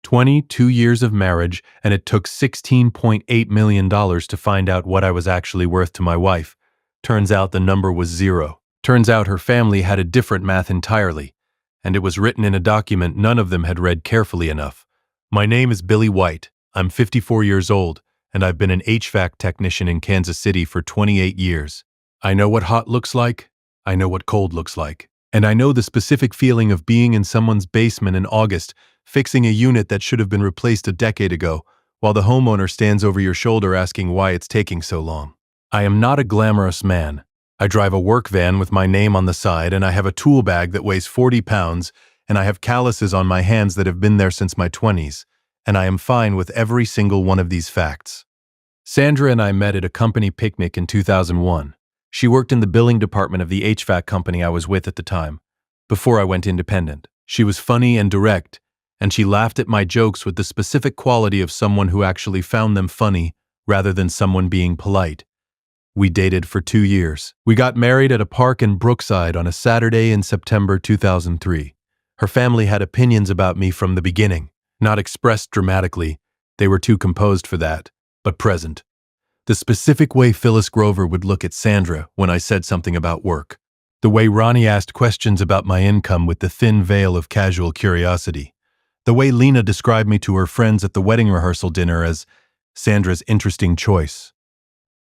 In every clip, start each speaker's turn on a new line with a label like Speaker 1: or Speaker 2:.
Speaker 1: 22 years of marriage, and it took $16.8 million to find out what I was actually worth to my wife. Turns out the number was zero. Turns out her family had a different math entirely, and it was written in a document none of them had read carefully enough. My name is Billy White. I'm 54 years old, and I've been an HVAC technician in Kansas City for 28 years. I know what hot looks like. I know what cold looks like. And I know the specific feeling of being in someone's basement in August, fixing a unit that should have been replaced a decade ago, while the homeowner stands over your shoulder asking why it's taking so long. I am not a glamorous man. I drive a work van with my name on the side, and I have a tool bag that weighs 40 pounds, and I have calluses on my hands that have been there since my 20s, and I am fine with every single one of these facts. Sandra and I met at a company picnic in 2001. She worked in the billing department of the HVAC company I was with at the time, before I went independent. She was funny and direct, and she laughed at my jokes with the specific quality of someone who actually found them funny rather than someone being polite. We dated for 2 years. We got married at a park in Brookside on a Saturday in September 2003. Her family had opinions about me from the beginning, not expressed dramatically. They were too composed for that, but present. The specific way Phyllis Grover would look at Sandra when I said something about work. The way Ronnie asked questions about my income with the thin veil of casual curiosity. The way Lena described me to her friends at the wedding rehearsal dinner as Sandra's interesting choice.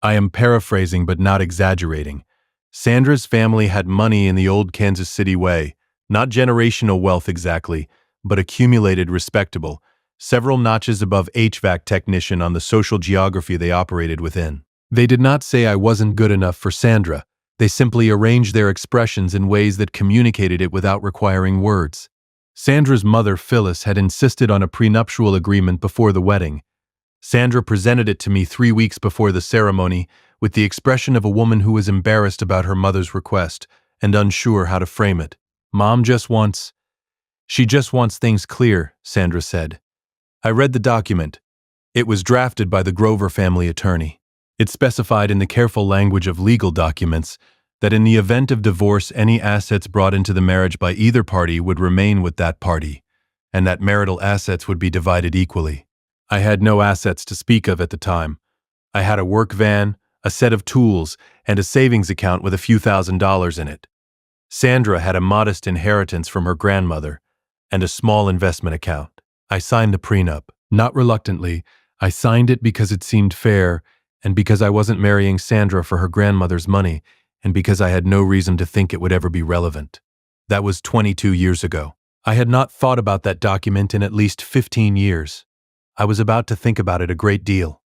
Speaker 1: I am paraphrasing but not exaggerating. Sandra's family had money in the old Kansas City way, not generational wealth exactly, but accumulated respectable, several notches above HVAC technician on the social geography they operated within. They did not say I wasn't good enough for Sandra. They simply arranged their expressions in ways that communicated it without requiring words. Sandra's mother, Phyllis, had insisted on a prenuptial agreement before the wedding. Sandra presented it to me 3 weeks before the ceremony with the expression of a woman who was embarrassed about her mother's request and unsure how to frame it. She just wants things clear, Sandra said. I read the document. It was drafted by the Grover family attorney. It specified in the careful language of legal documents that in the event of divorce, any assets brought into the marriage by either party would remain with that party, and that marital assets would be divided equally. I had no assets to speak of at the time. I had a work van, a set of tools, and a savings account with a few $1,000s in it. Sandra had a modest inheritance from her grandmother and a small investment account. I signed the prenup. Not reluctantly, I signed it because it seemed fair, and because I wasn't marrying Sandra for her grandmother's money, and because I had no reason to think it would ever be relevant. That was 22 years ago. I had not thought about that document in at least 15 years. I was about to think about it a great deal.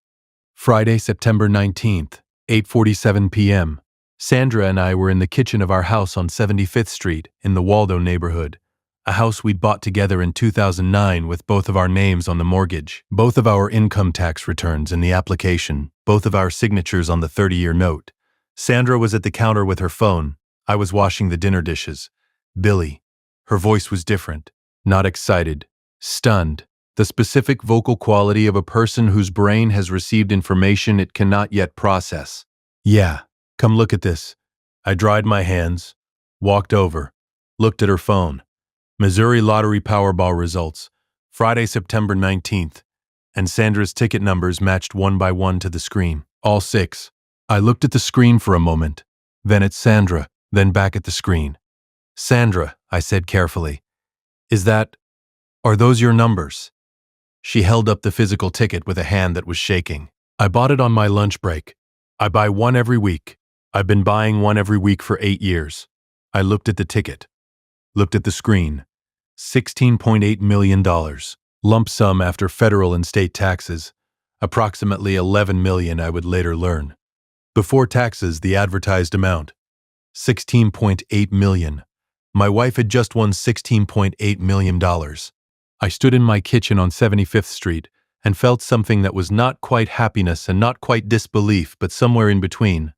Speaker 1: Friday, September 19th, 8:47 p.m. Sandra and I were in the kitchen of our house on 75th Street in the Waldo neighborhood, a house we'd bought together in 2009 with both of our names on the mortgage, both of our income tax returns in the application, both of our signatures on the 30-year note. Sandra was at the counter with her phone. I was washing the dinner dishes. Billy. Her voice was different, not excited, stunned. The specific vocal quality of a person whose brain has received information it cannot yet process. Yeah, come look at this. I dried my hands, walked over, looked at her phone. Missouri Lottery Powerball results, Friday, September 19th, and Sandra's ticket numbers matched one by one to the screen, all 6. I looked at the screen for a moment, then at Sandra, then back at the screen. Sandra, I said carefully, are those your numbers? She held up the physical ticket with a hand that was shaking. I bought it on my lunch break. I buy one every week. I've been buying one every week for 8 years. I looked at the ticket. Looked at the screen. $16.8 million. Lump sum after federal and state taxes. Approximately $11 million, I would later learn. Before taxes, the advertised amount. $16.8 million. My wife had just won $16.8 million. I stood in my kitchen on 75th Street and felt something that was not quite happiness and not quite disbelief, but somewhere in between.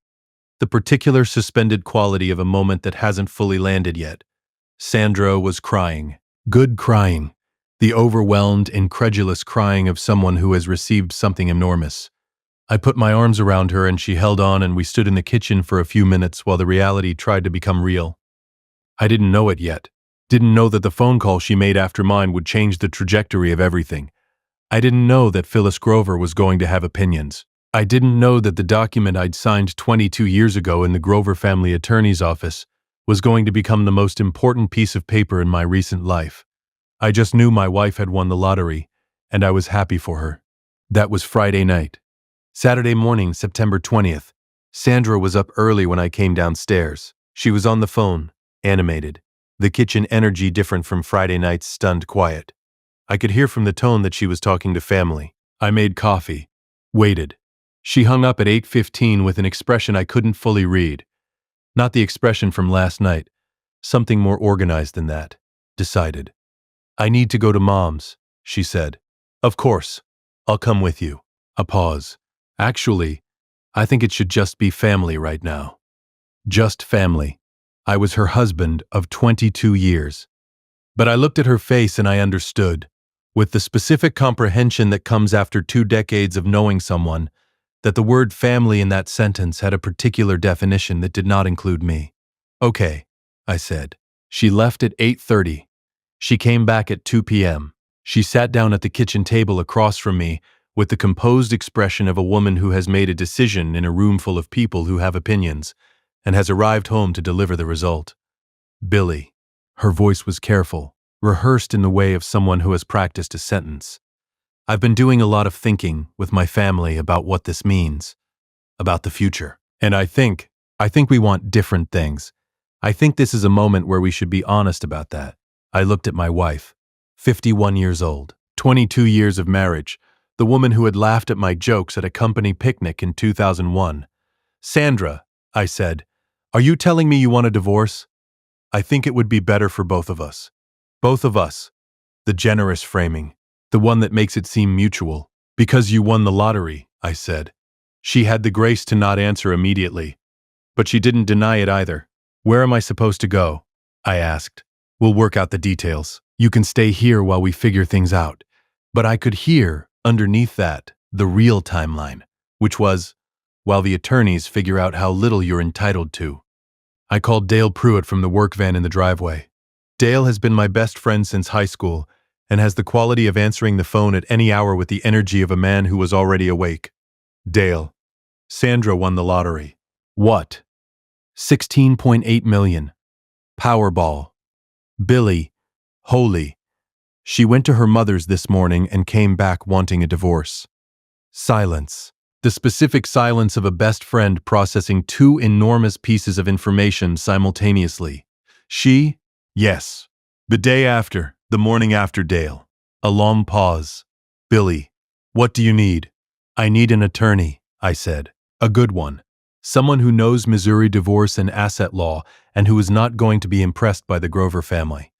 Speaker 1: The particular suspended quality of a moment that hasn't fully landed yet. Sandra was crying. Good crying. The overwhelmed, incredulous crying of someone who has received something enormous. I put my arms around her and she held on, and we stood in the kitchen for a few minutes while the reality tried to become real. I didn't know it yet, Didn't know that the phone call she made after mine would change the trajectory of everything. I didn't know that Phyllis Grover was going to have opinions. I didn't know that the document I'd signed 22 years ago in the Grover family attorney's office was going to become the most important piece of paper in my recent life. I just knew my wife had won the lottery, and I was happy for her. That was Friday night. Saturday morning, September 20th. Sandra was up early when I came downstairs. She was on the phone, animated. The kitchen energy different from Friday night's stunned quiet. I could hear from the tone that she was talking to family. I made coffee. Waited. She hung up at 8:15 with an expression I couldn't fully read. Not the expression from last night. Something more organized than that. Decided. I need to go to Mom's, she said. Of course. I'll come with you. A pause. Actually, I think it should just be family right now. Just family. I was her husband of 22 years. But I looked at her face and I understood, with the specific comprehension that comes after 2 decades of knowing someone, that the word family in that sentence had a particular definition that did not include me. Okay, I said. She left at 8:30. She came back at 2 p.m. She sat down at the kitchen table across from me with the composed expression of a woman who has made a decision in a room full of people who have opinions and has arrived home to deliver the result. Billy. Her voice was careful, rehearsed in the way of someone who has practiced a sentence. I've been doing a lot of thinking with my family about what this means, about the future. And I think we want different things. I think this is a moment where we should be honest about that. I looked at my wife, 51 years old, 22 years of marriage, the woman who had laughed at my jokes at a company picnic in 2001. Sandra, I said, are you telling me you want a divorce? I think it would be better for both of us. Both of us. The generous framing. The one that makes it seem mutual. Because you won the lottery, I said. She had the grace to not answer immediately. But she didn't deny it either. Where am I supposed to go? I asked. We'll work out the details. You can stay here while we figure things out. But I could hear, underneath that, the real timeline, which was, while the attorneys figure out how little you're entitled to. I called Dale Pruitt from the work van in the driveway. Dale has been my best friend since high school and has the quality of answering the phone at any hour with the energy of a man who was already awake. Dale. Sandra won the lottery. What? 16.8 million. Powerball. Billy. Holy. She went to her mother's this morning and came back wanting a divorce. Silence. The specific silence of a best friend processing 2 enormous pieces of information simultaneously. She? Yes. The day after, the morning after Dale. A long pause. Billy. What do you need? I need an attorney, I said. A good one. Someone who knows Missouri divorce and asset law and who is not going to be impressed by the Grover family.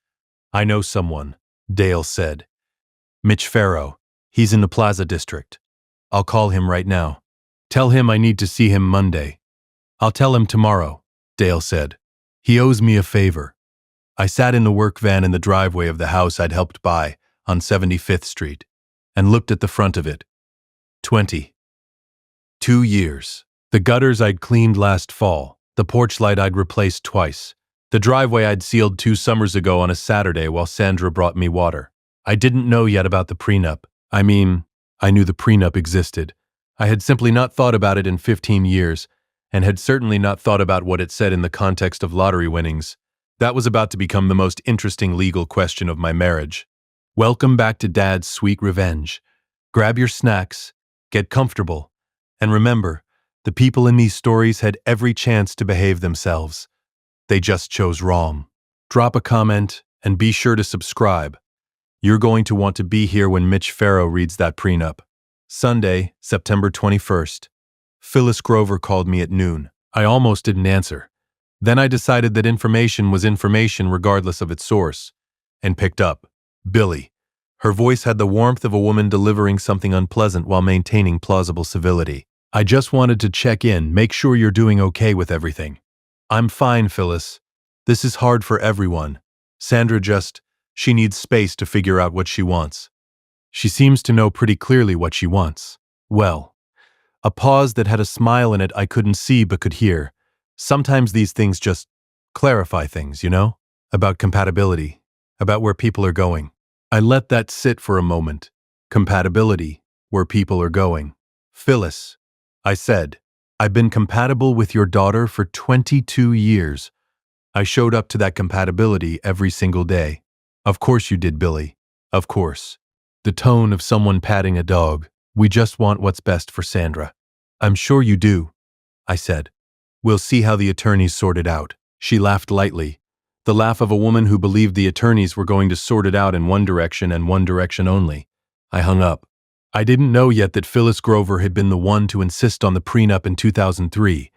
Speaker 1: I know someone, Dale said. Mitch Farrow. He's in the Plaza District. I'll call him right now. Tell him I need to see him Monday. I'll tell him tomorrow, Dale said. He owes me a favor. I sat in the work van in the driveway of the house I'd helped buy on 75th Street and looked at the front of it. 2 years. The gutters I'd cleaned last fall, the porch light I'd replaced twice, the driveway I'd sealed 2 summers ago on a Saturday while Sandra brought me water. I didn't know yet about the prenup. I knew the prenup existed. I had simply not thought about it in 15 years, and had certainly not thought about what it said in the context of lottery winnings. That was about to become the most interesting legal question of my marriage. Welcome back to Dad's sweet revenge. Grab your snacks, get comfortable, and remember, the people in these stories had every chance to behave themselves. They just chose wrong. Drop a comment, and be sure to subscribe. You're going to want to be here when Mitch Farrow reads that prenup. Sunday, September 21st. Phyllis Grover called me at noon. I almost didn't answer. Then I decided that information was information regardless of its source, and picked up. Billy. Her voice had the warmth of a woman delivering something unpleasant while maintaining plausible civility. I just wanted to check in, make sure you're doing okay with everything. I'm fine, Phyllis. This is hard for everyone. Sandra she needs space to figure out what she wants. She seems to know pretty clearly what she wants. Well. A pause that had a smile in it I couldn't see but could hear. Sometimes these things just clarify things, about compatibility. about where people are going. I let that sit for a moment. Compatibility, where people are going. Phyllis, I said, I've been compatible with your daughter for 22 years. I showed up to that compatibility every single day. Of course you did, Billy. Of course. The tone of someone patting a dog. We just want what's best for Sandra. I'm sure you do, I said. We'll see how the attorneys sort it out. She laughed lightly, the laugh of a woman who believed the attorneys were going to sort it out in one direction and one direction only. I hung up. I didn't know yet that Phyllis Grover had been the one to insist on the prenup in 2003.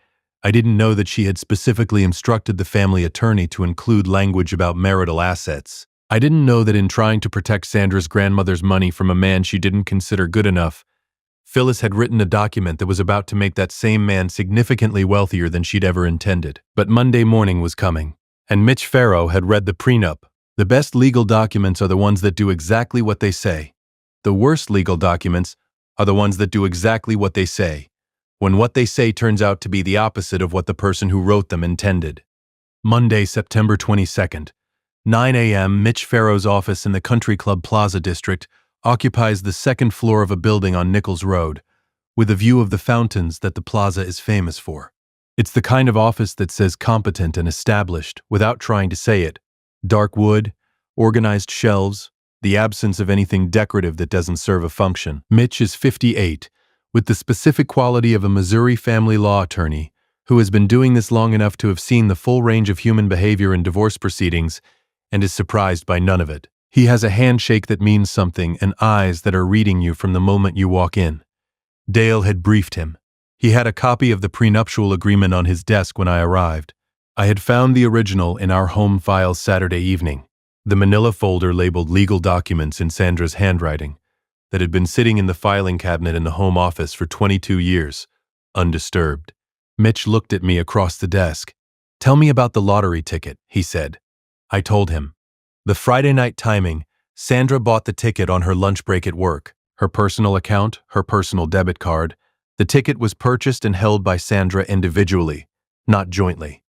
Speaker 1: I didn't know that she had specifically instructed the family attorney to include language about marital assets. I didn't know that in trying to protect Sandra's grandmother's money from a man she didn't consider good enough, Phyllis had written a document that was about to make that same man significantly wealthier than she'd ever intended. But Monday morning was coming, and Mitch Farrow had read the prenup. The best legal documents are the ones that do exactly what they say. The worst legal documents are the ones that do exactly what they say, when what they say turns out to be the opposite of what the person who wrote them intended. Monday, September 22nd, 9 a.m. Mitch Farrow's office in the Country Club Plaza district occupies the second floor of a building on Nichols Road, with a view of the fountains that the plaza is famous for. It's the kind of office that says competent and established without trying to say it. Dark wood, organized shelves, the absence of anything decorative that doesn't serve a function. Mitch is 58, with the specific quality of a Missouri family law attorney who has been doing this long enough to have seen the full range of human behavior in divorce proceedings and is surprised by none of it. He has a handshake that means something and eyes that are reading you from the moment you walk in. Dale had briefed him. He had a copy of the prenuptial agreement on his desk when I arrived. I had found the original in our home files Saturday evening, the manila folder labeled legal documents in Sandra's handwriting, that had been sitting in the filing cabinet in the home office for 22 years, undisturbed. Mitch looked at me across the desk. Tell me about the lottery ticket, he said. I told him. The Friday night timing, Sandra bought the ticket on her lunch break at work, her personal account, her personal debit card. The ticket was purchased and held by Sandra individually, not jointly.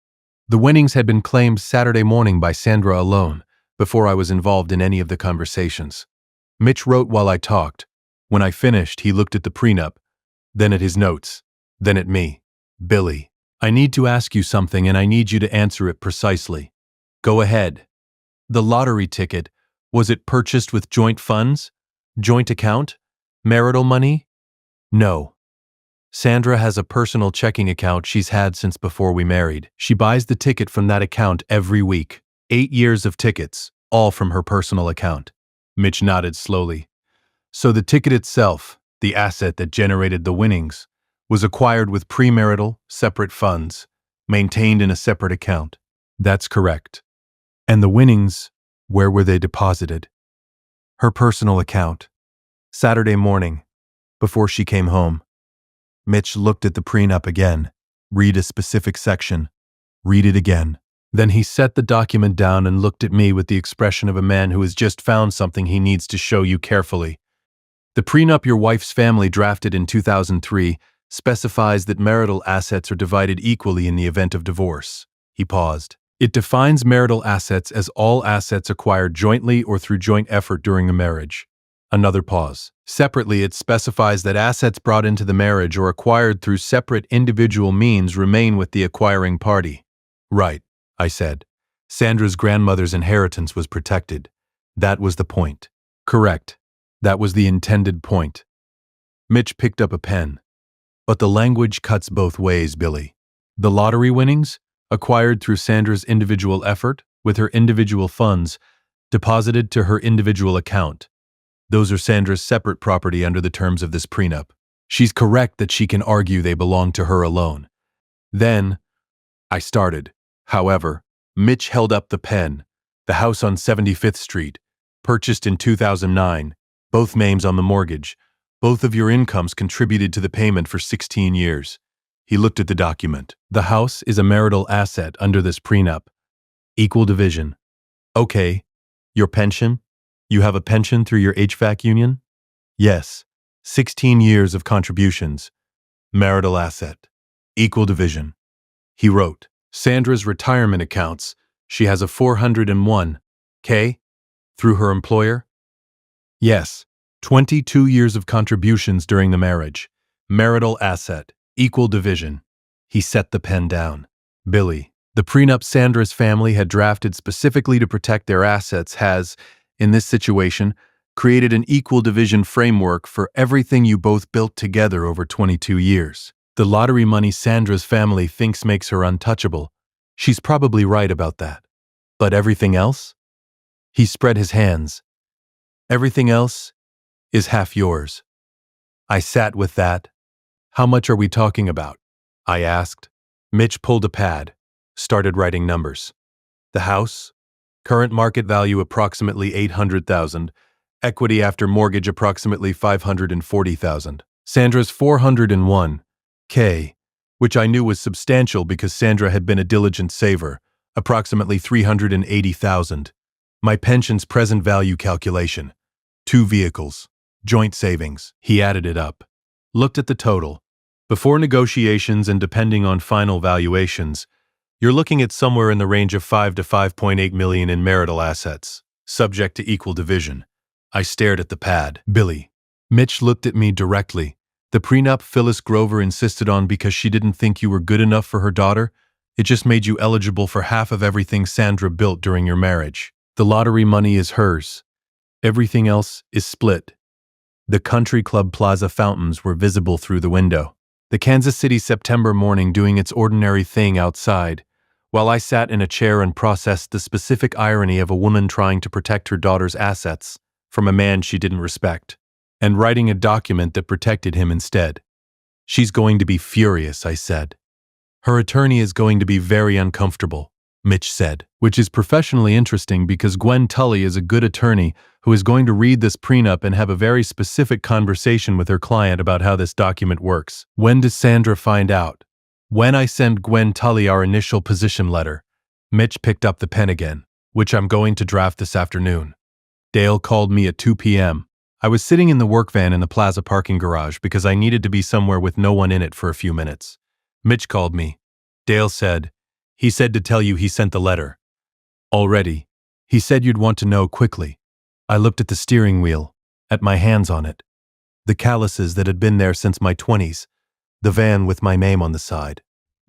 Speaker 1: The winnings had been claimed Saturday morning by Sandra alone, before I was involved in any of the conversations. Mitch wrote while I talked. When I finished, he looked at the prenup, then at his notes, then at me. Billy, I need to ask you something and I need you to answer it precisely. Go ahead. The lottery ticket, was it purchased with joint funds? Joint account? Marital money? No. Sandra has a personal checking account she's had since before we married. She buys the ticket from that account every week. 8 years of tickets, all from her personal account. Mitch nodded slowly. So the ticket itself, the asset that generated the winnings, was acquired with premarital, separate funds, maintained in a separate account. That's correct. And the winnings, where were they deposited? Her personal account. Saturday morning, before she came home. Mitch looked at the prenup again. Read a specific section. Read it again. Then he set the document down and looked at me with the expression of a man who has just found something he needs to show you carefully. The prenup your wife's family drafted in 2003 specifies that marital assets are divided equally in the event of divorce. He paused. It defines marital assets as all assets acquired jointly or through joint effort during a marriage. Another pause. Separately, it specifies that assets brought into the marriage or acquired through separate individual means remain with the acquiring party. Right, I said. Sandra's grandmother's inheritance was protected. That was the point. Correct. That was the intended point. Mitch picked up a pen. But the language cuts both ways, Billy. The lottery winnings, acquired through Sandra's individual effort, with her individual funds, deposited to her individual account. Those are Sandra's separate property under the terms of this prenup. She's correct that she can argue they belong to her alone. Then, I started. However, Mitch held up the pen. The house on 75th Street, purchased in 2009, both names on the mortgage. Both of your incomes contributed to the payment for 16 years. He looked at the document. The house is a marital asset under this prenup. Equal division. Okay. Your pension? You have a pension through your HVAC union? Yes. 16 years of contributions. Marital asset. Equal division. He wrote. Sandra's retirement accounts. She has a 401k. Through her employer? Yes. 22 years of contributions during the marriage. Marital asset. Equal division. He set the pen down. Billy, the prenup Sandra's family had drafted specifically to protect their assets has, in this situation, created an equal division framework for everything you both built together over 22 years. The lottery money Sandra's family thinks makes her untouchable. She's probably right about that. But everything else? He spread his hands. Everything else is half yours. I sat with that. How much are we talking about? I asked. Mitch pulled a pad, started writing numbers. The house? Current market value approximately $800,000. Equity after mortgage approximately $540,000. Sandra's $401K, which I knew was substantial because Sandra had been a diligent saver, approximately $380,000. My pension's present value calculation. 2 vehicles. Joint savings. He added it up. Looked at the total. Before negotiations and depending on final valuations, you're looking at somewhere in the range of $5 to $5.8 million in marital assets, subject to equal division. I stared at the pad. Billy. Mitch looked at me directly. The prenup Phyllis Grover insisted on because she didn't think you were good enough for her daughter? It just made you eligible for half of everything Sandra built during your marriage. The lottery money is hers. Everything else is split. The Country Club Plaza fountains were visible through the window. The Kansas City September morning doing its ordinary thing outside, while I sat in a chair and processed the specific irony of a woman trying to protect her daughter's assets from a man she didn't respect, and writing a document that protected him instead. She's going to be furious, I said. Her attorney is going to be very uncomfortable, Mitch said, which is professionally interesting because Gwen Tully is a good attorney who is going to read this prenup and have a very specific conversation with her client about how this document works. When does Sandra find out? When I send Gwen Tully our initial position letter. Mitch picked up the pen again, which I'm going to draft this afternoon. Dale called me at 2 p.m. I was sitting in the work van in the plaza parking garage because I needed to be somewhere with no one in it for a few minutes. Mitch called me. Dale said, he said to tell you he sent the letter. Already. He said you'd want to know quickly. I looked at the steering wheel, at my hands on it. The calluses that had been there since my 20s. The van with my name on the side.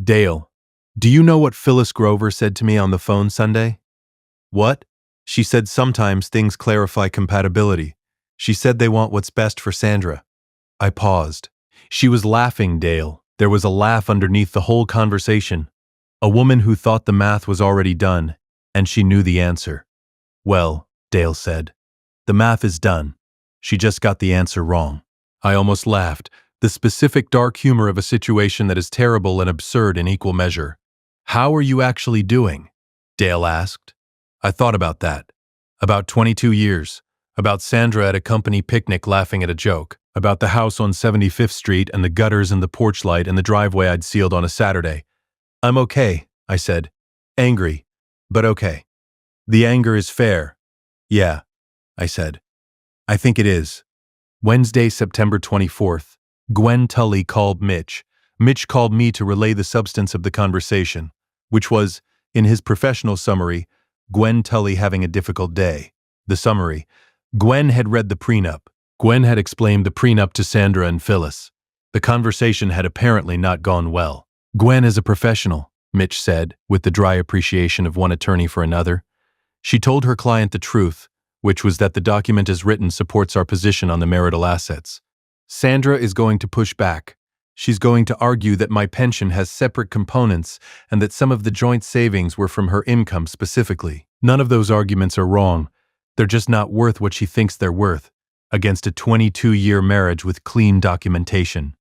Speaker 1: Dale, do you know what Phyllis Grover said to me on the phone Sunday? What? She said sometimes things clarify compatibility. She said they want what's best for Sandra. I paused. She was laughing, Dale. There was a laugh underneath the whole conversation. A woman who thought the math was already done, and she knew the answer. Well, Dale said, the math is done. She just got the answer wrong. I almost laughed. The specific dark humor of a situation that is terrible and absurd in equal measure. How are you actually doing? Dale asked. I thought about that. About 22 years. About Sandra at a company picnic laughing at a joke. About the house on 75th Street and the gutters and the porch light and the driveway I'd sealed on a Saturday. I'm okay, I said. Angry, but okay. The anger is fair. Yeah, I said. I think it is. Wednesday, September 24th. Gwen Tully called Mitch. Mitch called me to relay the substance of the conversation, which was, in his professional summary, Gwen Tully having a difficult day. The summary: Gwen had read the prenup. Gwen had explained the prenup to Sandra and Phyllis. The conversation had apparently not gone well. Gwen is a professional, Mitch said, with the dry appreciation of one attorney for another. She told her client the truth, which was that the document as written supports our position on the marital assets. Sandra is going to push back. She's going to argue that my pension has separate components and that some of the joint savings were from her income specifically. None of those arguments are wrong. They're just not worth what she thinks they're worth, against a 22-year marriage with clean documentation.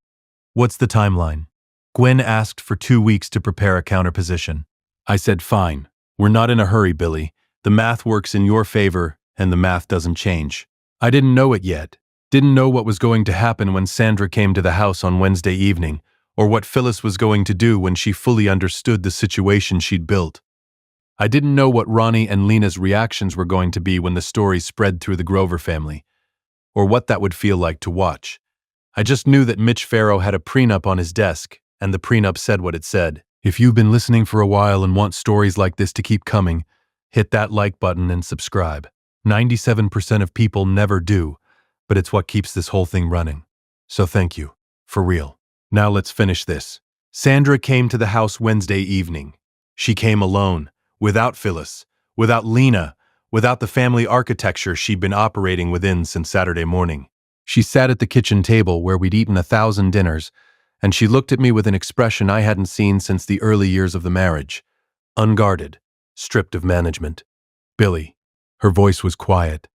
Speaker 1: What's the timeline? Gwen asked for 2 weeks to prepare a counterposition. I said, fine. We're not in a hurry, Billy. The math works in your favor, and the math doesn't change. I didn't know it yet. Didn't know what was going to happen when Sandra came to the house on Wednesday evening, or what Phyllis was going to do when she fully understood the situation she'd built. I didn't know what Ronnie and Lena's reactions were going to be when the story spread through the Grover family, or what that would feel like to watch. I just knew that Mitch Farrow had a prenup on his desk, and the prenup said what it said. If you've been listening for a while and want stories like this to keep coming, hit that like button and subscribe. 97% of people never do, but it's what keeps this whole thing running. So thank you. For real. Now let's finish this. Sandra came to the house Wednesday evening. She came alone, without Phyllis, without Lena, without the family architecture she'd been operating within since Saturday morning. She sat at the kitchen table where we'd eaten 1,000 dinners, and she looked at me with an expression I hadn't seen since the early years of the marriage. Unguarded, stripped of management. Billy. Her voice was quiet.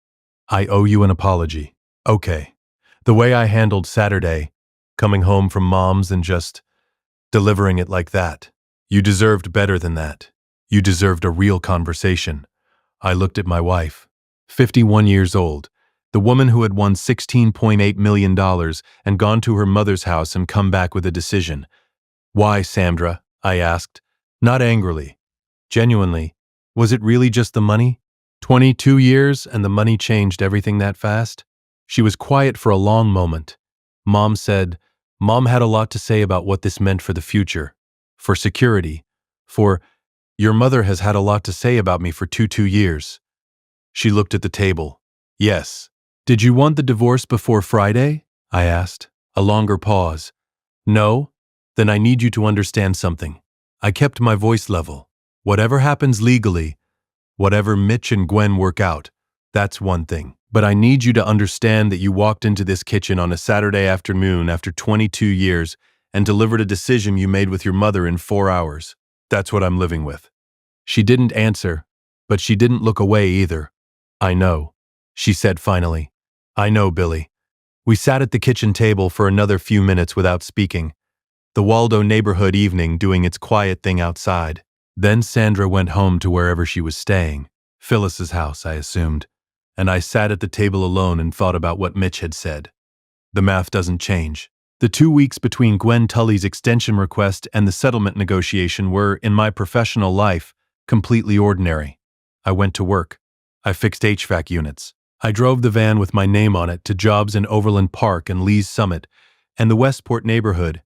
Speaker 1: I owe you an apology. Okay. The way I handled Saturday, coming home from Mom's and just delivering it like that. You deserved better than that. You deserved a real conversation. I looked at my wife, 51 years old, the woman who had won $16.8 million and gone to her mother's house and come back with a decision. Why, Sandra? I asked, not angrily. Genuinely, was it really just the money? 22 years and the money changed everything that fast? She was quiet for a long moment. Mom said, Mom had a lot to say about what this meant for the future, for security, for, your mother has had a lot to say about me for 2 years. She looked at the table. Yes. Did you want the divorce before Friday? I asked. A longer pause. No? Then I need you to understand something. I kept my voice level. Whatever happens legally, whatever Mitch and Gwen work out, that's one thing. But I need you to understand that you walked into this kitchen on a Saturday afternoon after 22 years and delivered a decision you made with your mother in 4 hours. That's what I'm living with. She didn't answer, but she didn't look away either. I know, she said finally. I know, Billy. We sat at the kitchen table for another few minutes without speaking, the Waldo neighborhood evening doing its quiet thing outside. Then Sandra went home to wherever she was staying, Phyllis's house, I assumed, and I sat at the table alone and thought about what Mitch had said. The math doesn't change. The 2 weeks between Gwen Tully's extension request and the settlement negotiation were, in my professional life, completely ordinary. I went to work. I fixed HVAC units. I drove the van with my name on it to jobs in Overland Park and Lee's Summit and the Westport neighborhood,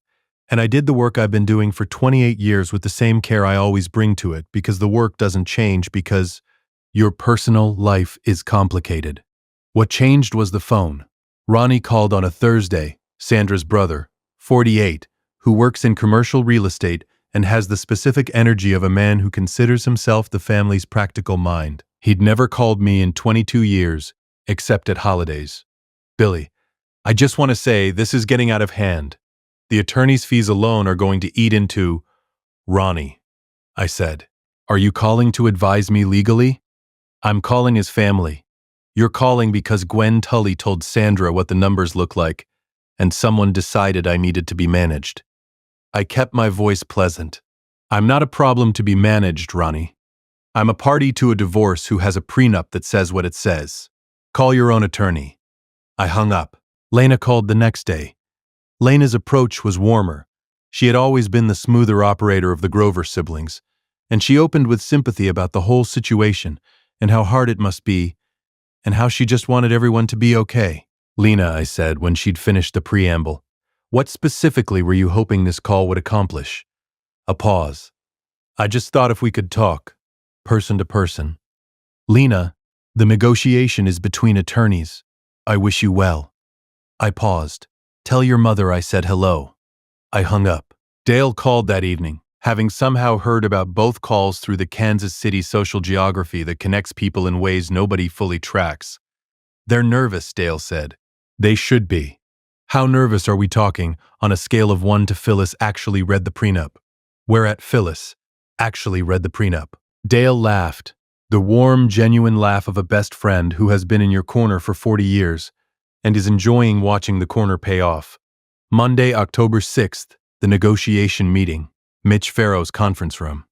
Speaker 1: and I did the work I've been doing for 28 years with the same care I always bring to it because the work doesn't change because your personal life is complicated. What changed was the phone. Ronnie called on a Thursday, Sandra's brother, 48, who works in commercial real estate and has the specific energy of a man who considers himself the family's practical mind. He'd never called me in 22 years, except at holidays. Billy, I just want to say this is getting out of hand. The attorney's fees alone are going to eat into Ronnie, I said. Are you calling to advise me legally? I'm calling his family. You're calling because Gwen Tully told Sandra what the numbers look like, and someone decided I needed to be managed. I kept my voice pleasant. I'm not a problem to be managed, Ronnie. I'm a party to a divorce who has a prenup that says what it says. Call your own attorney. I hung up. Lena called the next day. Lena's approach was warmer. She had always been the smoother operator of the Grover siblings, and she opened with sympathy about the whole situation and how hard it must be, and how she just wanted everyone to be okay. Lena, I said when she'd finished the preamble, what specifically were you hoping this call would accomplish? A pause. I just thought if we could talk, person to person. Lena, the negotiation is between attorneys. I wish you well. I paused. Tell your mother I said hello. I hung up. Dale called that evening, having somehow heard about both calls through the Kansas City social geography that connects people in ways nobody fully tracks. They're nervous, Dale said. They should be. How nervous are we talking on a scale of 1 to Phyllis actually read the prenup? Whereat Phyllis actually read the prenup. Dale laughed, the warm, genuine laugh of a best friend who has been in your corner for 40 years and is enjoying watching the corner pay off. Monday, October 6th, the negotiation meeting, Mitch Farrow's conference room.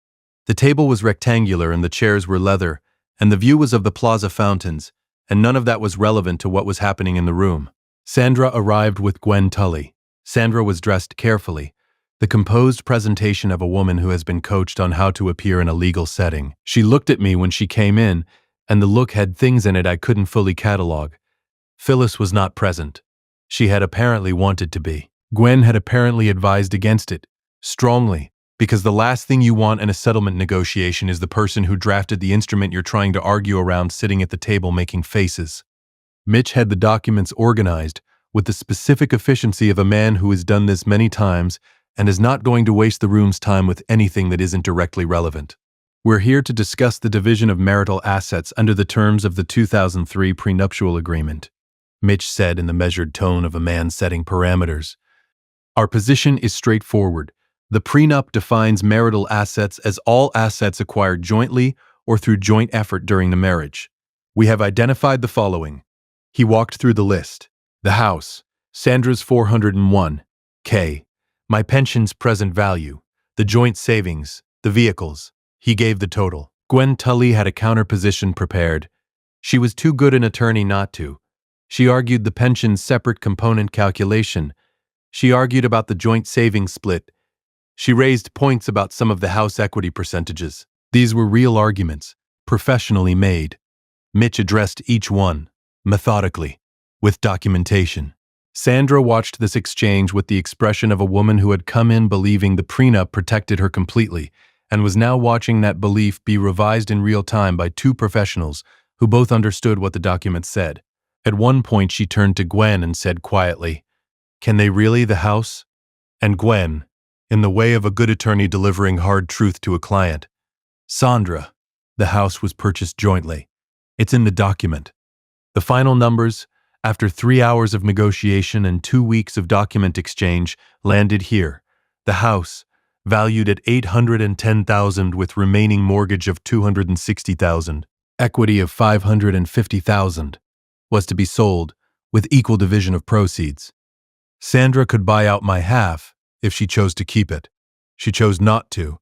Speaker 1: The table was rectangular and the chairs were leather, and the view was of the plaza fountains, and none of that was relevant to what was happening in the room. Sandra arrived with Gwen Tully. Sandra was dressed carefully, the composed presentation of a woman who has been coached on how to appear in a legal setting. She looked at me when she came in, and the look had things in it I couldn't fully catalog. Phyllis was not present. She had apparently wanted to be. Gwen had apparently advised against it, strongly, Because the last thing you want in a settlement negotiation is the person who drafted the instrument you're trying to argue around sitting at the table making faces. Mitch had the documents organized with the specific efficiency of a man who has done this many times and is not going to waste the room's time with anything that isn't directly relevant. We're here to discuss the division of marital assets under the terms of the 2003 prenuptial agreement, Mitch said in the measured tone of a man setting parameters. Our position is straightforward. The prenup defines marital assets as all assets acquired jointly or through joint effort during the marriage. We have identified the following. He walked through the list. The house, Sandra's $401K, my pension's present value, the joint savings, the vehicles. He gave the total. Gwen Tully had a counterposition prepared. She was too good an attorney not to. She argued the pension's separate component calculation. She argued about the joint savings split. She raised points about some of the house equity percentages. These were real arguments, professionally made. Mitch addressed each one, methodically, with documentation. Sandra watched this exchange with the expression of a woman who had come in believing the prenup protected her completely, and was now watching that belief be revised in real time by two professionals who both understood what the document said. At one point she turned to Gwen and said quietly, "Can they really, the house?" And Gwen, in the way of a good attorney delivering hard truth to a client, "Sandra, the house was purchased jointly. It's in the document." The final numbers, after 3 hours of negotiation and 2 weeks of document exchange, landed here. The house, valued at $810,000 with remaining mortgage of $260,000, equity of $550,000, was to be sold with equal division of proceeds. Sandra could buy out my half if she chose to keep it. She chose not to,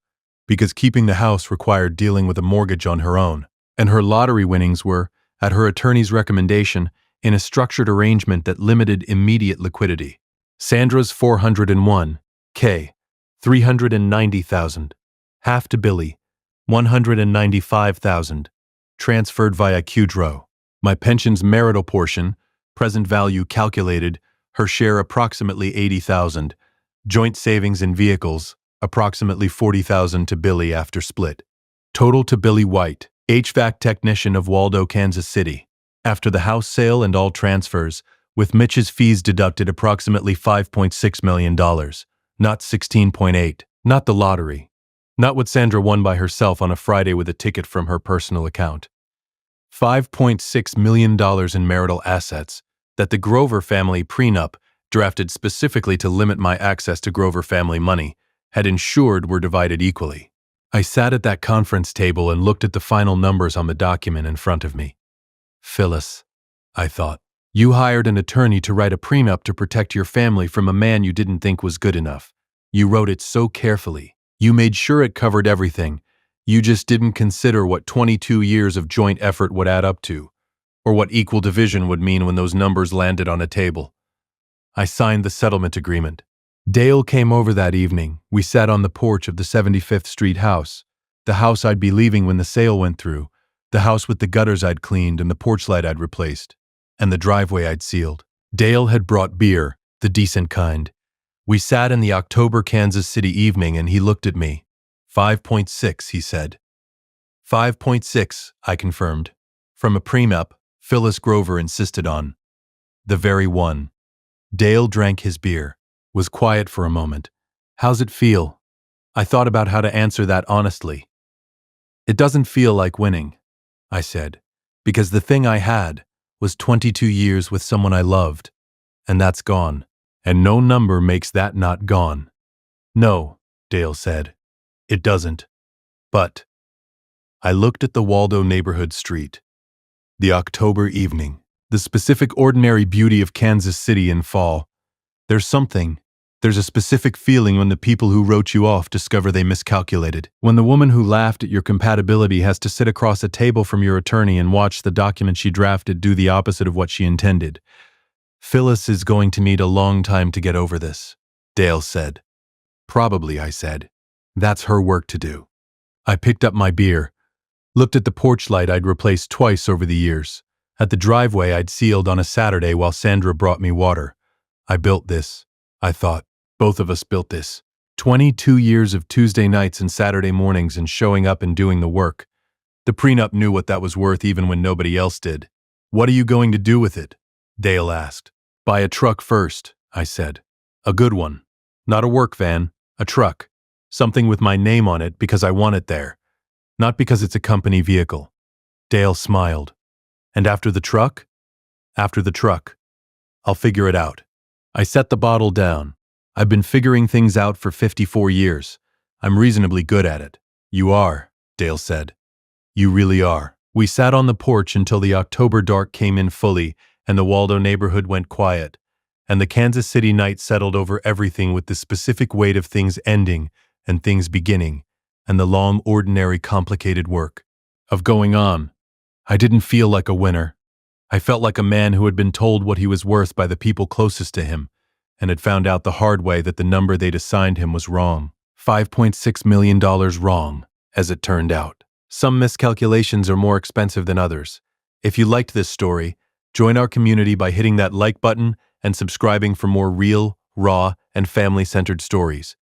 Speaker 1: because keeping the house required dealing with a mortgage on her own, and her lottery winnings were, at her attorney's recommendation, in a structured arrangement that limited immediate liquidity. Sandra's $401K, $390,000, half to Billy, $195,000, transferred via Qdro. My pension's marital portion, present value calculated, her share approximately $80,000, joint savings in vehicles, approximately $40,000 to Billy after split. Total to Billy White, HVAC technician of Waldo, Kansas City. After the house sale and all transfers, with Mitch's fees deducted, approximately $5.6 million, not 16.8, not the lottery, not what Sandra won by herself on a Friday with a ticket from her personal account. $5.6 million in marital assets that the Grover family prenup, drafted specifically to limit my access to Grover family money, had ensured were divided equally. I sat at that conference table and looked at the final numbers on the document in front of me. Phyllis, I thought, you hired an attorney to write a prenup to protect your family from a man you didn't think was good enough. You wrote it so carefully. You made sure it covered everything. You just didn't consider what 22 years of joint effort would add up to, or what equal division would mean when those numbers landed on a table. I signed the settlement agreement. Dale came over that evening. We sat on the porch of the 75th Street house, the house I'd be leaving when the sale went through, the house with the gutters I'd cleaned and the porch light I'd replaced, and the driveway I'd sealed. Dale had brought beer, the decent kind. We sat in the October Kansas City evening and he looked at me. 5.6, he said. 5.6, I confirmed. From a prenup, Phyllis Grover insisted on. The very one. Dale drank his beer, was quiet for a moment. How's it feel? I thought about how to answer that honestly. It doesn't feel like winning, I said, because the thing I had was 22 years with someone I loved, and that's gone, and no number makes that not gone. No, Dale said, it doesn't. But I looked at the Waldo neighborhood street. The October evening, the specific ordinary beauty of Kansas City in fall. There's a specific feeling when the people who wrote you off discover they miscalculated. When the woman who laughed at your compatibility has to sit across a table from your attorney and watch the document she drafted do the opposite of what she intended. Phyllis is going to need a long time to get over this, Dale said. Probably, I said. That's her work to do. I picked up my beer, looked at the porch light I'd replaced twice over the years, at the driveway I'd sealed on a Saturday while Sandra brought me water. I built this, I thought. Both of us built this. 22 years of Tuesday nights and Saturday mornings and showing up and doing the work. The prenup knew what that was worth even when nobody else did. What are you going to do with it? Dale asked. Buy a truck first, I said. A good one. Not a work van, a truck. Something with my name on it because I want it there. Not because it's a company vehicle. Dale smiled. And after the truck? After the truck. I'll figure it out. I set the bottle down. I've been figuring things out for 54 years. I'm reasonably good at it. You are, Dale said. You really are. We sat on the porch until the October dark came in fully and the Waldo neighborhood went quiet, and the Kansas City night settled over everything with the specific weight of things ending and things beginning, and the long, ordinary, complicated work of going on. I didn't feel like a winner. I felt like a man who had been told what he was worth by the people closest to him, and had found out the hard way that the number they'd assigned him was wrong. $5.6 million wrong, as it turned out. Some miscalculations are more expensive than others. If you liked this story, join our community by hitting that like button and subscribing for more real, raw, and family-centered stories.